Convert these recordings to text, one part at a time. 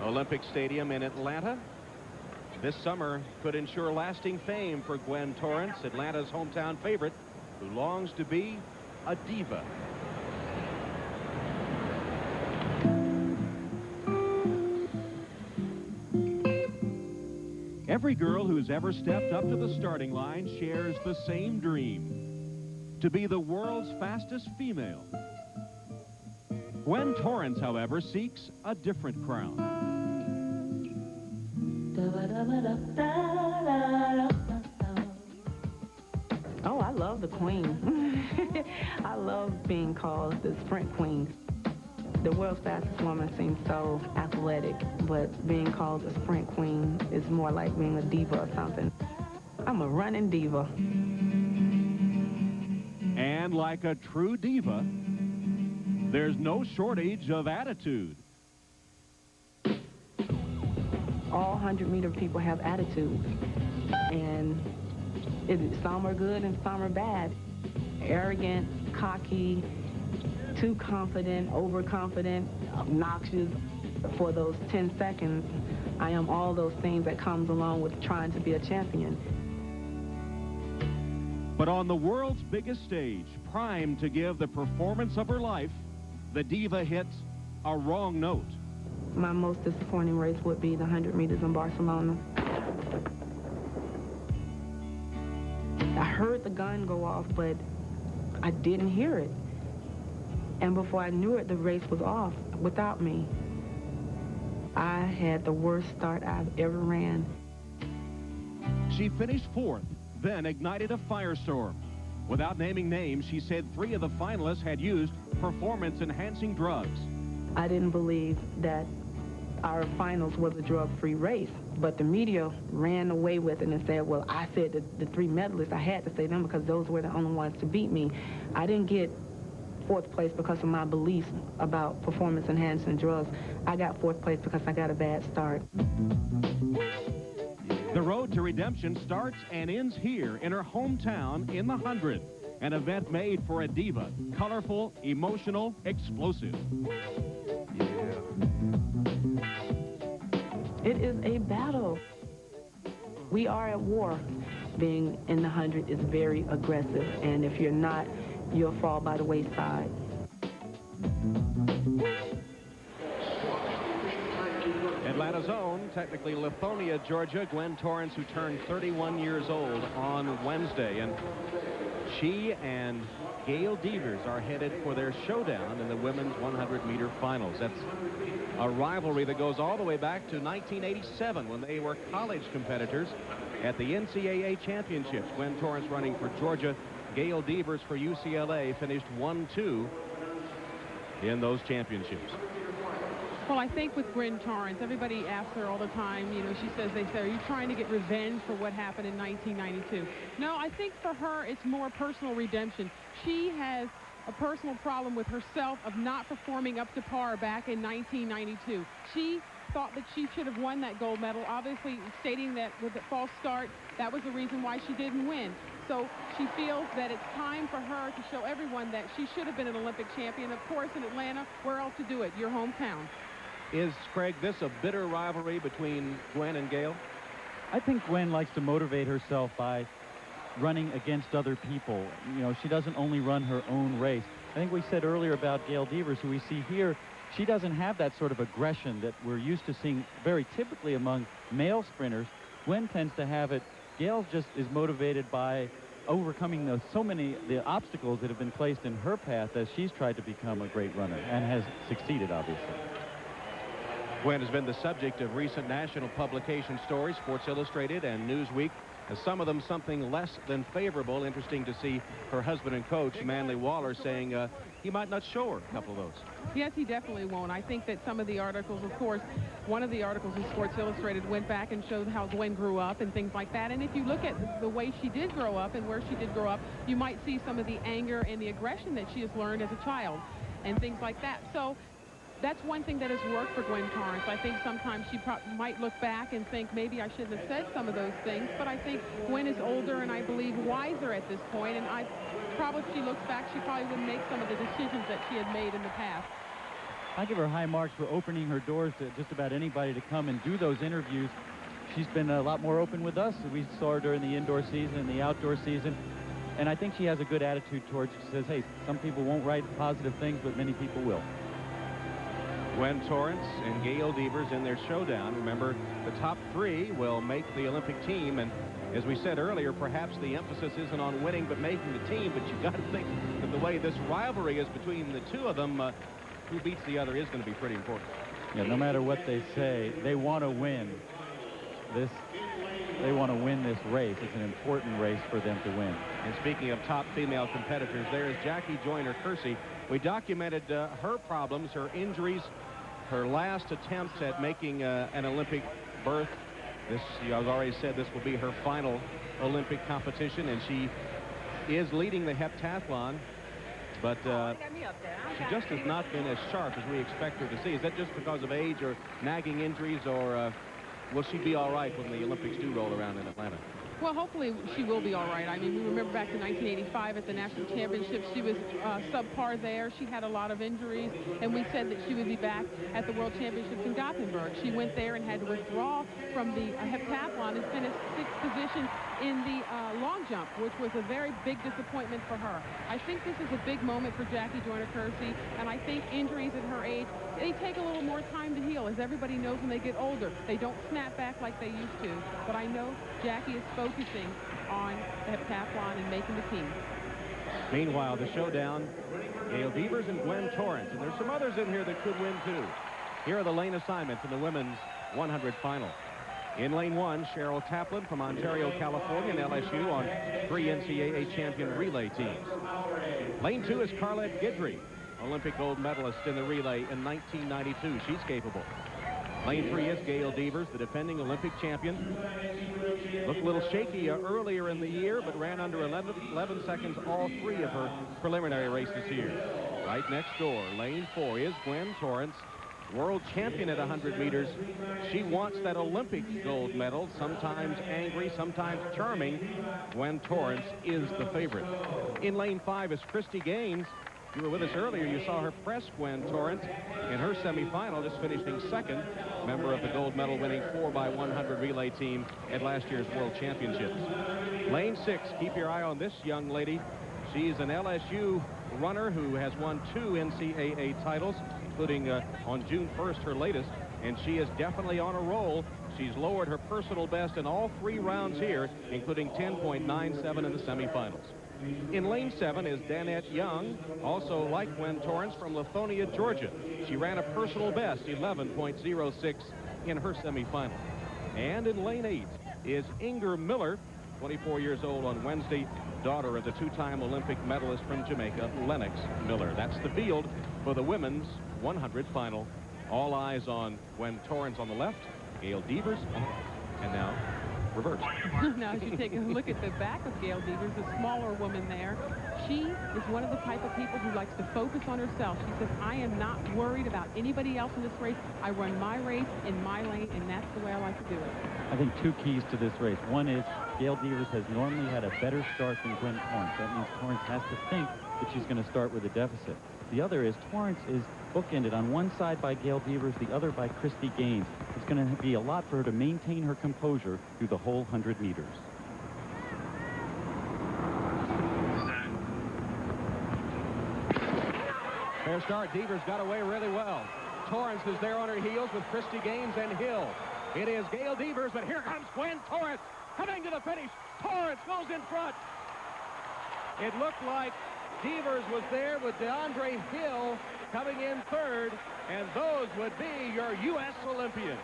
Olympic Stadium in Atlanta. This summer could ensure lasting fame for Gwen Torrance, Atlanta's hometown favorite, who longs to be a diva. Every girl who's ever stepped up to the starting line shares the same dream: to be the world's fastest female. Gwen Torrance, however, seeks a different crown. Oh, I love the queen. I love being called the sprint queen. The world's fastest woman seems so athletic, but being called the sprint queen is more like being a diva or something. I'm a running diva. And like a true diva, there's no shortage of attitude. All 100-meter people have attitudes, and some are good and some are bad. Arrogant, cocky, too confident, overconfident, obnoxious. For those 10 seconds, I am all those things that comes along with trying to be a champion. But on the world's biggest stage, primed to give the performance of her life, the diva hit a wrong note. My most disappointing race would be the 100 meters in Barcelona. I heard the gun go off, but I didn't hear it. And before I knew it, the race was off without me. I had the worst start I've ever ran. She finished 4th, then ignited a firestorm. Without naming names, she said 3 of the finalists had used performance-enhancing drugs. I didn't believe that our finals was a drug-free race, but the media ran away with it and said, well, I said that the 3 medalists, I had to say them because those were the only ones to beat me. I didn't get 4th place because of my beliefs about performance-enhancing drugs. I got 4th place because I got a bad start. The road to redemption starts and ends here in her hometown in the 100. An event made for a diva. Colorful, emotional, explosive. It is a battle. We are at war. Being in the 100 is very aggressive, and if you're not, you'll fall by the wayside. Atlanta's own, technically Lithonia, Georgia, Gwen Torrance, who turned 31 years old on Wednesday. And she and Gail Devers are headed for their showdown in the women's 100-meter finals. That's a rivalry that goes all the way back to 1987 when they were college competitors at the NCAA championships. Gwen Torrance running for Georgia, Gail Devers for UCLA, finished 1-2 in those championships. Well, I think with Gwen Torrance, everybody asks her all the time, you know, they say, are you trying to get revenge for what happened in 1992? No, I think for her, it's more personal redemption. She has a personal problem with herself of not performing up to par back in 1992. She thought that she should have won that gold medal, obviously stating that with the false start, that was the reason why she didn't win. So she feels that it's time for her to show everyone that she should have been an Olympic champion. Of course, in Atlanta, where else to do it? Your hometown. Is, Craig, this a bitter rivalry between Gwen and Gail? I think Gwen likes to motivate herself by running against other people. You know, she doesn't only run her own race. I think we said earlier about Gail Devers, who we see here, she doesn't have that sort of aggression that we're used to seeing very typically among male sprinters. Gwen tends to have it. Gail just is motivated by overcoming the obstacles that have been placed in her path as she's tried to become a great runner and has succeeded, obviously. Gwen has been the subject of recent national publication stories, Sports Illustrated and Newsweek, some of them something less than favorable. Interesting to see her husband and coach, Manly Waller, saying he might not show her a couple of those. Yes, he definitely won't. I think that some of the articles, of course, one of the articles in Sports Illustrated went back and showed how Gwen grew up and things like that. And if you look at the way she did grow up and where she did grow up, you might see some of the anger and the aggression that she has learned as a child and things like that. So that's one thing that has worked for Gwen Torrance. I think sometimes she might look back and think maybe I shouldn't have said some of those things, but I think Gwen is older and I believe wiser at this point, and if she looks back, she probably wouldn't make some of the decisions that she had made in the past. I give her high marks for opening her doors to just about anybody to come and do those interviews. She's been a lot more open with us. We saw her during the indoor season and the outdoor season. And I think she has a good attitude towards it. She says, hey, some people won't write positive things, but many people will. Gwen Torrance and Gail Devers in their showdown. Remember, the top 3 will make the Olympic team. And as we said earlier, perhaps the emphasis isn't on winning but making the team. But you've got to think that the way this rivalry is between the two of them, who beats the other is going to be pretty important. Yeah, no matter what they say, they want to win this. They want to win this race. It's an important race for them to win. And speaking of top female competitors, there is Jackie Joyner-Kersee. We documented her problems, her injuries, her last attempt at making an Olympic berth. This, I've already said, this will be her final Olympic competition, and she is leading the heptathlon. But she just has not been as sharp as we expect her to see. Is that just because of age or nagging injuries, or will she be all right when the Olympics do roll around in Atlanta? Well, hopefully she will be all right. I mean, we remember back in 1985 at the National Championships, she was subpar there. She had a lot of injuries, and we said that she would be back at the World Championships in Gothenburg. She went there and had to withdraw from the heptathlon and finished 6th position in the long jump, which was a very big disappointment for her. I think this is a big moment for Jackie Joyner-Kersee, and I think injuries at her age, they take a little more time to heal. As everybody knows, when they get older, they don't snap back like they used to. But I know Jackie is focusing on the heptathlon and making the team. Meanwhile, the showdown, Gail Devers and Gwen Torrance. And there's some others in here that could win, too. Here are the lane assignments in the women's 100 final. In lane 1, Cheryl Taplin from Ontario, California, and LSU on 3 NCAA champion relay teams. Lane 2 is Carlette Guidry, Olympic gold medalist in the relay in 1992. She's capable. Lane 3 is Gail Devers, the defending Olympic champion. Looked a little shaky earlier in the year, but ran under 11 seconds all 3 of her preliminary races here. Right next door, lane 4 is Gwen Torrance, world champion at 100 meters. She wants that Olympic gold medal, sometimes angry, sometimes charming. Gwen Torrance is the favorite. In lane 5 is Chryste Gaines. You were with us earlier. You saw her press Gwen Torrance in her semifinal, just finishing 2nd, member of the gold medal winning 4x100 relay team at last year's World Championships. Lane 6, keep your eye on this young lady. She's an LSU runner who has won 2 NCAA titles, including on June 1st, her latest, and she is definitely on a roll. She's lowered her personal best in all 3 rounds here, including 10.97 in the semifinals. In lane 7 is Dannette Young, also like Gwen Torrance, from Lithonia, Georgia. She ran a personal best, 11.06 in her semifinal. And in lane 8 is Inger Miller, 24 years old on Wednesday, daughter of the 2-time Olympic medalist from Jamaica, Lennox Miller. That's the field for the women's 100 final. All eyes on Gwen Torrance on the left, Gail Devers, and now reverse. Now, as you take a look at the back of Gail Devers, the smaller woman there, she is one of the type of people who likes to focus on herself. She says, I am not worried about anybody else in this race. I run my race in my lane, and that's the way I like to do it. I think 2 keys to this race. One is Gail Devers has normally had a better start than Gwen Torrance. That means Torrance has to think that she's going to start with a deficit. The other is Torrance is bookended on one side by Gail Devers, the other by Chryste Gaines. It's going to be a lot for her to maintain her composure through the whole 100 meters. Fair start. Devers got away really well. Torrance is there on her heels with Chryste Gaines and Hill. It is Gail Devers, but here comes Gwen Torrance coming to the finish. Torrance goes in front. It looked like Devers was there with DeAndre Hill coming in 3rd, and those would be your U.S. Olympians.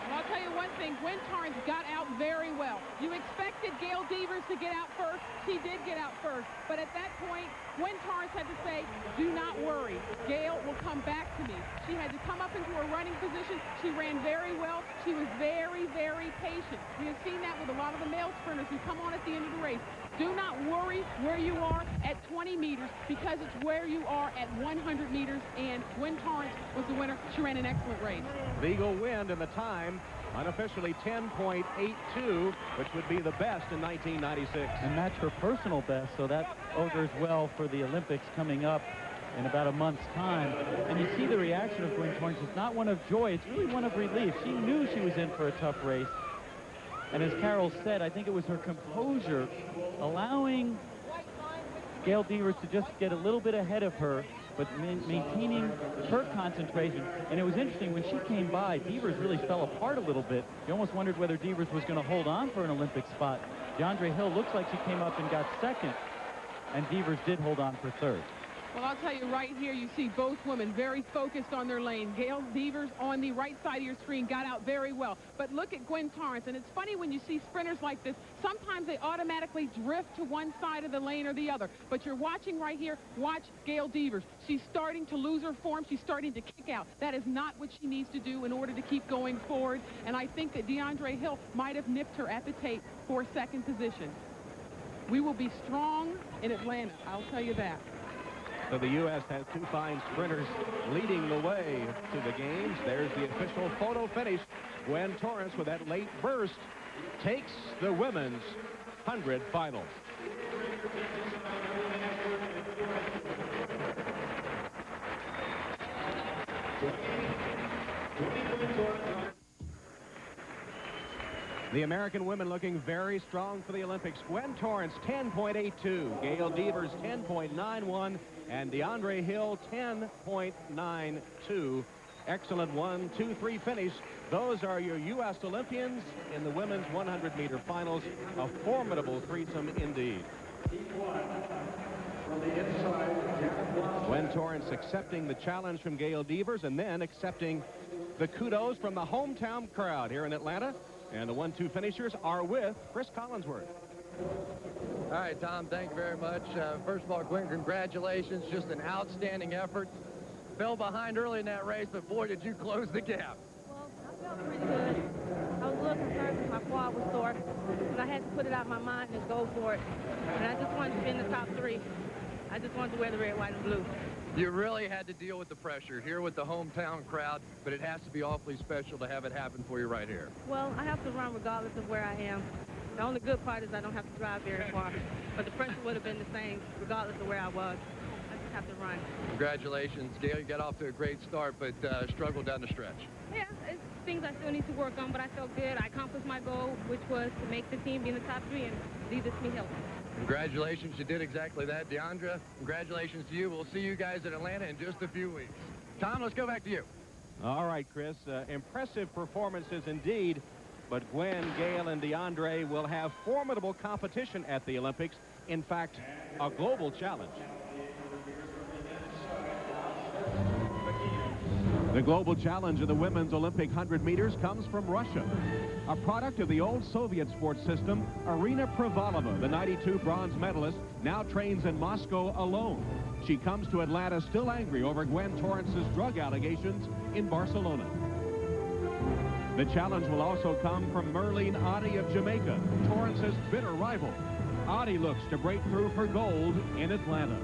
Well, I'll tell you one thing, Gwen Torrance got out very well. You expected Gail Devers to get out first. She did get out first. But at that point, Gwen Torrance had to say, do not worry. Gail will come back to me. She had to come up into a running position. She ran very well. She was very, very patient. We have seen that with a lot of the male sprinters who come on at the end of the race. Do not worry where you are at 20 meters because it's where you are at 100 meters, and Gwen Torrance was the winner. She ran an excellent race. Legal wind, and the time unofficially 10.82, which would be the best in 1996. And match her personal best, so that augurs well for the Olympics coming up. in about a month's time. And you see the reaction of Gwen Torrance. It's not one of joy. It's really one of relief. She knew she was in for a tough race. And as Carol said, I think it was her composure allowing Gail Devers to just get a little bit ahead of her, but maintaining her concentration. And it was interesting, when she came by, Devers really fell apart a little bit. You almost wondered whether Devers was going to hold on for an Olympic spot. DeAndre Hill looks like she came up and got second, and Devers did hold on for third. Well, I'll tell you right here, you see both women very focused on their lane. Gail Devers on the right side of your screen got out very well. But look at Gwen Torrance, and it's funny when you see sprinters like this, sometimes they automatically drift to one side of the lane or the other. But you're watching right here, watch Gail Devers. She's starting to lose her form. She's starting to kick out. That is not what she needs to do in order to keep going forward. And I think that DeAndre Hill might have nipped her at the tape for second position. We will be strong in Atlanta, I'll tell you that. So the U.S. has two fine sprinters leading the way to the games. There's the official photo finish. Gwen Torrance, with that late burst, takes the women's 100 finals. The American women looking very strong for the Olympics. Gwen Torrance, 10.82. Gail Devers, 10.91. And DeAndre Hill, 10.92. Excellent 1, 2, 3 finish. Those are your U.S. Olympians in the women's 100-meter finals. A formidable threesome indeed. Gwen Torrance accepting the challenge from Gail Devers and then accepting the kudos from the hometown crowd here in Atlanta. And the 1-2 finishers are with Chris Collinsworth. All right, Tom, thank you very much. First of all, Gwen, congratulations. Just an outstanding effort. Fell behind early in that race, but boy, did you close the gap. Well, I felt pretty good. I was a little concerned because my quad was sore, but I had to put it out of my mind and go for it. And I just wanted to be in the top 3. I just wanted to wear the red, white, and blue. You really had to deal with the pressure here with the hometown crowd, but it has to be awfully special to have it happen for you right here. Well, I have to run regardless of where I am. The only good part is I don't have to drive very far, but the pressure would have been the same regardless of where I was. I just have to run. Congratulations, Gail. You got off to a great start, but struggled down the stretch. Yeah, it's things I still need to work on, but I felt good. I accomplished my goal, which was to make the team be in the top 3 and leave this to me healthy. Congratulations, you did exactly that. DeAndre, congratulations to you. We'll see you guys in Atlanta in just a few weeks. Tom, let's go back to you. All right, Chris. Impressive performances indeed. But Gwen, Gail, and DeAndre will have formidable competition at the Olympics. In fact, a global challenge. The global challenge of the women's Olympic 100 meters comes from Russia. A product of the old Soviet sports system, Irina Privalova, the '92 bronze medalist, now trains in Moscow alone. She comes to Atlanta still angry over Gwen Torrance's drug allegations in Barcelona. The challenge will also come from Merlene Ottey of Jamaica, Torrance's bitter rival. Ottey looks to break through for gold in Atlanta.